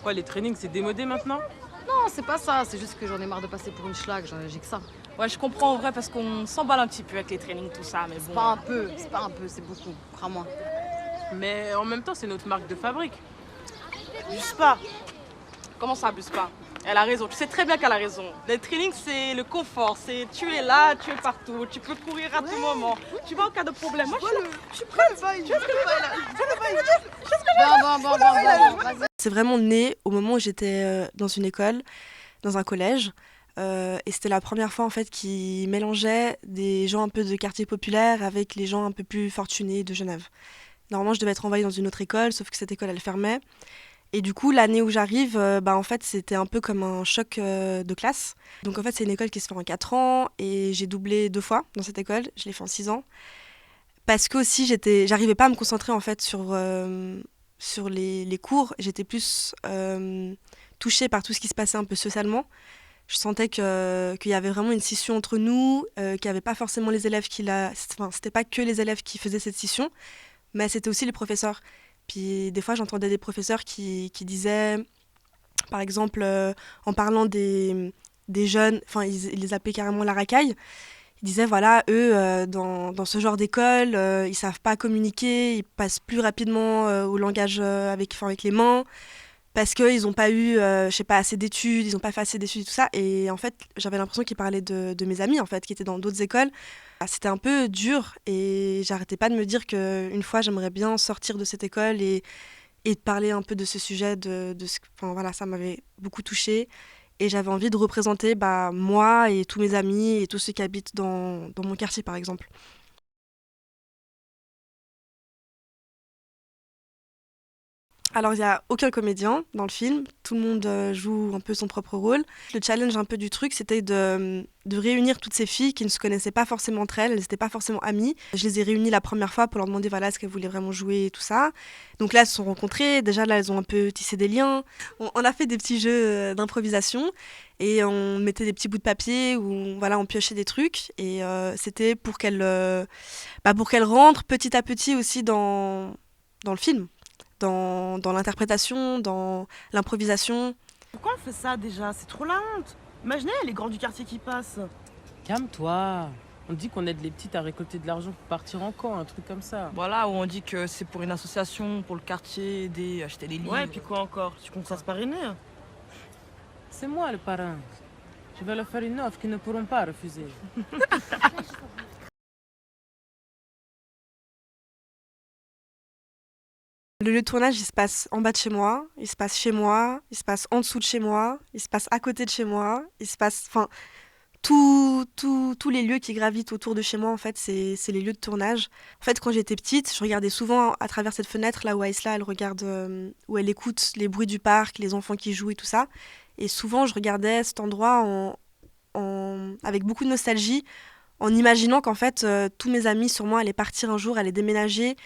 Quoi, les trainings, c'est démodé maintenant? Non, c'est pas ça, c'est juste que j'en ai marre de passer pour une schlag, j'ai que ça. Ouais, je comprends en vrai parce qu'on s'emballe un petit peu avec les trainings, tout ça, mais C'est bon. pas un peu, c'est pas un peu, c'est beaucoup, crois-moi. Mais en même temps, c'est notre marque de fabrique. Abuse pas. Comment ça, abuse pas? Elle a raison, tu sais très bien qu'elle a raison. Les trainings, c'est le confort, c'est tu es là, tu es partout, tu peux courir à tout moment. Tu vas en cas de problème. Moi, je suis prête. Tu vois ce que je veux dire? Bon, vas-y. C'est vraiment né au moment où j'étais dans une école, dans un collège. Et c'était la première fois en fait qu'ils mélangeaient des gens un peu de quartier populaire avec les gens un peu plus fortunés de Genève. Normalement, je devais être envoyée dans une autre école, sauf que cette école, elle fermait. Et du coup, l'année où j'arrive, en fait, c'était un peu comme un choc de classe. Donc en fait, c'est une école qui se fait en 4 ans et j'ai doublé 2 fois dans cette école. Je l'ai fait en 6 ans. Parce que aussi, j'arrivais pas à me concentrer en fait sur les cours. J'étais plus touchée par tout ce qui se passait un peu socialement. Je sentais qu'il y avait vraiment une scission entre nous, qu'il n'y avait pas forcément les élèves Enfin, c'était pas que les élèves qui faisaient cette scission, mais c'était aussi les professeurs. Puis des fois, j'entendais des professeurs qui disaient, par exemple, en parlant des jeunes, enfin, ils les appelaient carrément la racaille. Ils disaient, voilà, eux, dans ce genre d'école, ils savent pas communiquer, ils passent plus rapidement au langage avec les mains, parce qu'ils n'ont pas eu, je sais pas, assez d'études, ils n'ont pas fait assez d'études et tout ça. Et en fait, j'avais l'impression qu'ils parlaient de mes amis, en fait, qui étaient dans d'autres écoles. Ah, c'était un peu dur et j'arrêtais pas de me dire qu'une fois, j'aimerais bien sortir de cette école et de parler un peu de ce sujet, enfin voilà, ça m'avait beaucoup touchée. Et j'avais envie de représenter moi et tous mes amis et tous ceux qui habitent dans mon quartier, par exemple. Alors, il n'y a aucun comédien dans le film. Tout le monde joue un peu son propre rôle. Le challenge un peu du truc, c'était de réunir toutes ces filles qui ne se connaissaient pas forcément entre elles. Elles n'étaient pas forcément amies. Je les ai réunies la première fois pour leur demander voilà, ce qu'elles voulaient vraiment jouer et tout ça. Donc là, elles se sont rencontrées. Déjà, là, elles ont un peu tissé des liens. On a fait des petits jeux d'improvisation et on mettait des petits bouts de papier où voilà, on piochait des trucs. Et c'était pour qu'elles rentrent petit à petit aussi dans le film. Dans l'interprétation, dans l'improvisation. Pourquoi on fait ça déjà? C'est trop la honte. Imaginez les grands du quartier qui passent. Calme-toi. On dit qu'on aide les petites à récolter de l'argent pour partir en camp, un truc comme ça. Voilà, où on dit que c'est pour une association, pour le quartier, aider, acheter des livres. Ouais, et puis quoi encore? Tu comptes ça se parrainer? C'est moi le parrain. Je vais leur faire une offre qu'ils ne pourront pas refuser. Le lieu de tournage, il se passe en bas de chez moi, il se passe chez moi, il se passe en dessous de chez moi, il se passe à côté de chez moi, il se passe... Enfin, tous les lieux qui gravitent autour de chez moi, en fait, c'est les lieux de tournage. En fait, quand j'étais petite, je regardais souvent à travers cette fenêtre, là où Aïsla, elle regarde, où elle écoute les bruits du parc, les enfants qui jouent et tout ça. Et souvent, je regardais cet endroit avec beaucoup de nostalgie, en imaginant qu'en fait, tous mes amis, sûrement, allaient partir un jour, allaient déménager.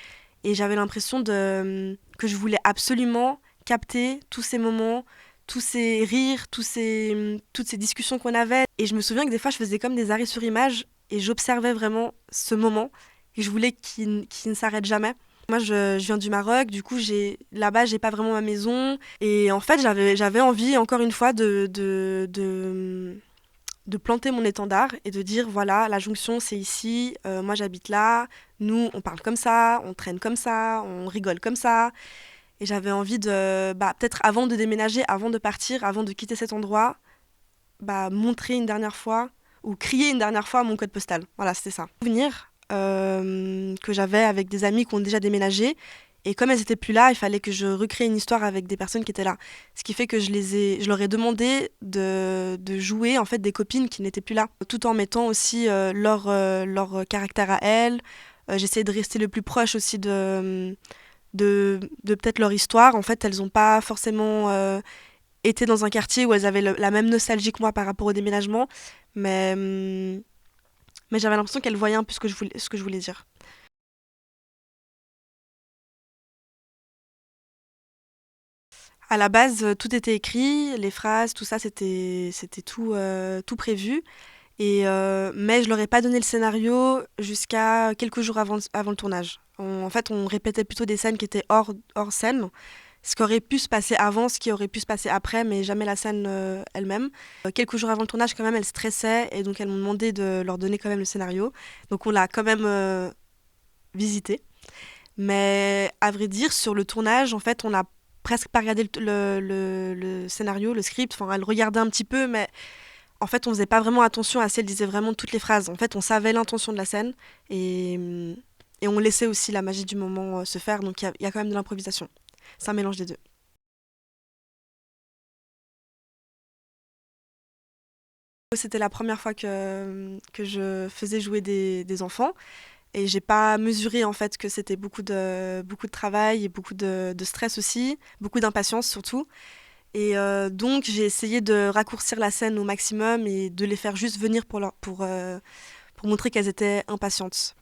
Et j'avais l'impression que je voulais absolument capter tous ces moments, tous ces rires, toutes ces discussions qu'on avait. Et je me souviens que des fois, je faisais comme des arrêts sur image et j'observais vraiment ce moment. Et je voulais qu'il ne s'arrête jamais. Moi, je viens du Maroc, du coup, là-bas, j'ai pas vraiment ma maison. Et en fait, j'avais envie, encore une fois, de planter mon étendard et de dire voilà, la jonction c'est ici, moi j'habite là, nous on parle comme ça, on traîne comme ça, on rigole comme ça. Et j'avais envie peut-être avant de déménager, avant de partir, avant de quitter cet endroit, montrer une dernière fois ou crier une dernière fois mon code postal. Voilà, c'était ça. Souvenir que j'avais avec des amis qui ont déjà déménagé. Et comme elles n'étaient plus là, il fallait que je recrée une histoire avec des personnes qui étaient là. Ce qui fait que je leur ai demandé de jouer en fait des copines qui n'étaient plus là, tout en mettant aussi leur caractère à elles. J'essayais de rester le plus proche aussi de peut-être leur histoire. En fait, elles n'ont pas forcément été dans un quartier où elles avaient la même nostalgie que moi par rapport au déménagement, mais j'avais l'impression qu'elles voyaient un peu ce que je voulais dire. À la base, tout était écrit, les phrases, tout ça, c'était tout prévu. Mais je leur ai pas donné le scénario jusqu'à quelques jours avant le tournage. En fait, on répétait plutôt des scènes qui étaient hors scène. ce qui aurait pu se passer avant, ce qui aurait pu se passer après, mais jamais la scène elle-même. Quelques jours avant le tournage, quand même, elles stressaient et donc elles m'ont demandé de leur donner quand même le scénario. Donc on l'a quand même visité. Mais à vrai dire, sur le tournage, en fait, on n'a presque pas regardé le scénario, le script. Enfin, elle regardait un petit peu, mais en fait, on faisait pas vraiment attention à si elle disait vraiment toutes les phrases. En fait, on savait l'intention de la scène et on laissait aussi la magie du moment se faire. Donc il y a quand même de l'improvisation. C'est un mélange des deux. C'était la première fois que je faisais jouer des enfants et j'ai pas mesuré en fait que c'était beaucoup de travail et beaucoup de stress aussi, beaucoup d'impatience surtout. Et donc j'ai essayé de raccourcir la scène au maximum et de les faire juste venir pour montrer qu'elles étaient impatientes.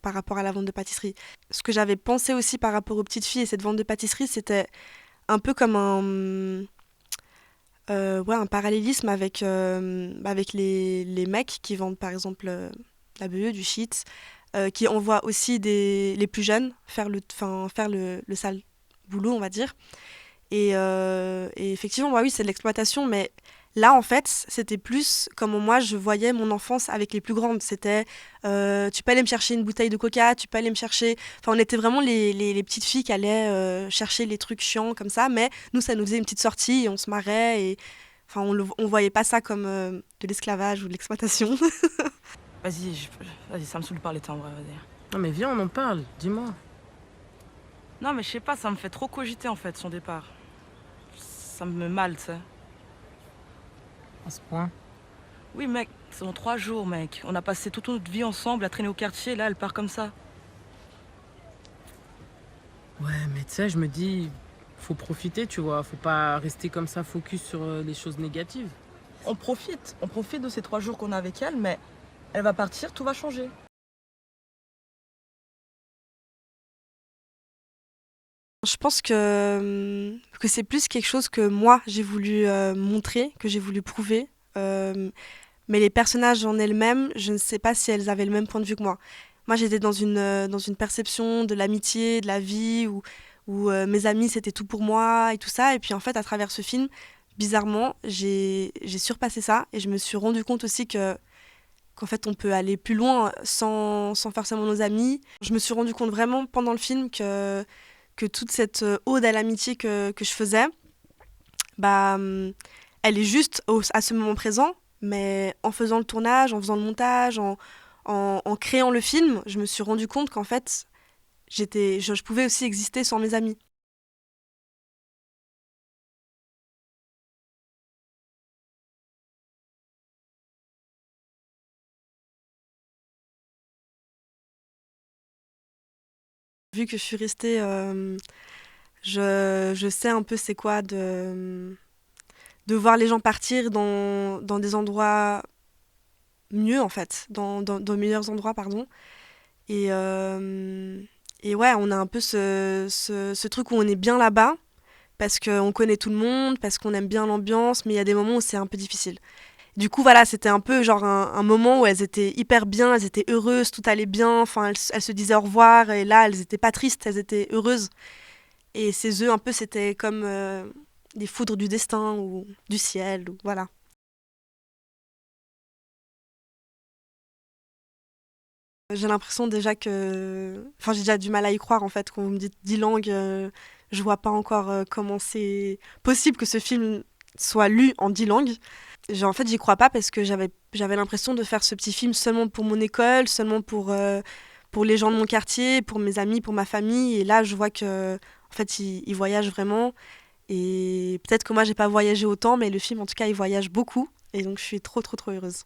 Par rapport à la vente de pâtisserie. Ce que j'avais pensé aussi par rapport aux petites filles et cette vente de pâtisserie, c'était un peu comme un parallélisme avec les mecs qui vendent par exemple la BE, du shit, qui envoient aussi les plus jeunes faire le sale boulot, on va dire. Et effectivement, oui, c'est de l'exploitation, mais là, en fait, c'était plus comme moi, je voyais mon enfance avec les plus grandes. C'était, tu peux aller me chercher une bouteille de coca, tu peux aller me chercher... Enfin, on était vraiment les petites filles qui allaient chercher les trucs chiants comme ça, mais nous, ça nous faisait une petite sortie et on se marrait. Et... Enfin, on voyait pas ça comme de l'esclavage ou de l'exploitation. Vas-y, ça me saoule de parler de ça en vrai, vas-y. Non mais viens, on en parle, dis-moi. Non mais je sais pas, ça me fait trop cogiter en fait son départ. Ça me met mal, tu sais. À ce point. Oui mec, c'est dans 3 jours mec. On a passé toute notre vie ensemble à traîner au quartier, là elle part comme ça. Ouais, mais tu sais, je me dis, faut profiter, tu vois. Faut pas rester comme ça focus sur les choses négatives. On profite de ces 3 jours qu'on a avec elle, mais elle va partir, tout va changer. Je pense que c'est plus quelque chose que moi, j'ai voulu montrer, que j'ai voulu prouver. Mais les personnages en elles-mêmes, je ne sais pas si elles avaient le même point de vue que moi. Moi, j'étais dans une perception de l'amitié, de la vie, où mes amis, c'était tout pour moi et tout ça. Et puis, en fait, à travers ce film, bizarrement, j'ai surpassé ça. Et je me suis rendu compte aussi qu'en fait, on peut aller plus loin sans forcément nos amis. Je me suis rendu compte vraiment pendant le film que toute cette ode à l'amitié que je faisais, elle est juste à ce moment présent, mais en faisant le tournage, en faisant le montage, en créant le film, je me suis rendu compte qu'en fait, je pouvais aussi exister sans mes amis. Vu que je suis restée, je sais un peu c'est quoi de voir les gens partir dans des endroits mieux, en fait, dans de meilleurs endroits, pardon. Et ouais, on a un peu ce truc où on est bien là-bas, parce qu'on connaît tout le monde, parce qu'on aime bien l'ambiance, mais il y a des moments où c'est un peu difficile. Du coup, voilà, c'était un peu genre un moment où elles étaient hyper bien, elles étaient heureuses, tout allait bien, enfin, elles se disaient au revoir, et là, elles étaient pas tristes, elles étaient heureuses. Et ces œufs, un peu, c'était comme des foudres du destin, ou du ciel, ou voilà. J'ai l'impression déjà que... Enfin, j'ai déjà du mal à y croire, en fait, quand vous me dites 10 langues, je vois pas encore comment c'est possible que ce film soit lu en 10 langues. En fait, j'y crois pas parce que j'avais l'impression de faire ce petit film seulement pour mon école, seulement pour les gens de mon quartier, pour mes amis, pour ma famille. Et là, je vois que, en fait, ils voyagent vraiment. Et peut-être que moi, j'ai pas voyagé autant, mais le film, en tout cas, il voyage beaucoup. Et donc, je suis trop, trop, trop heureuse.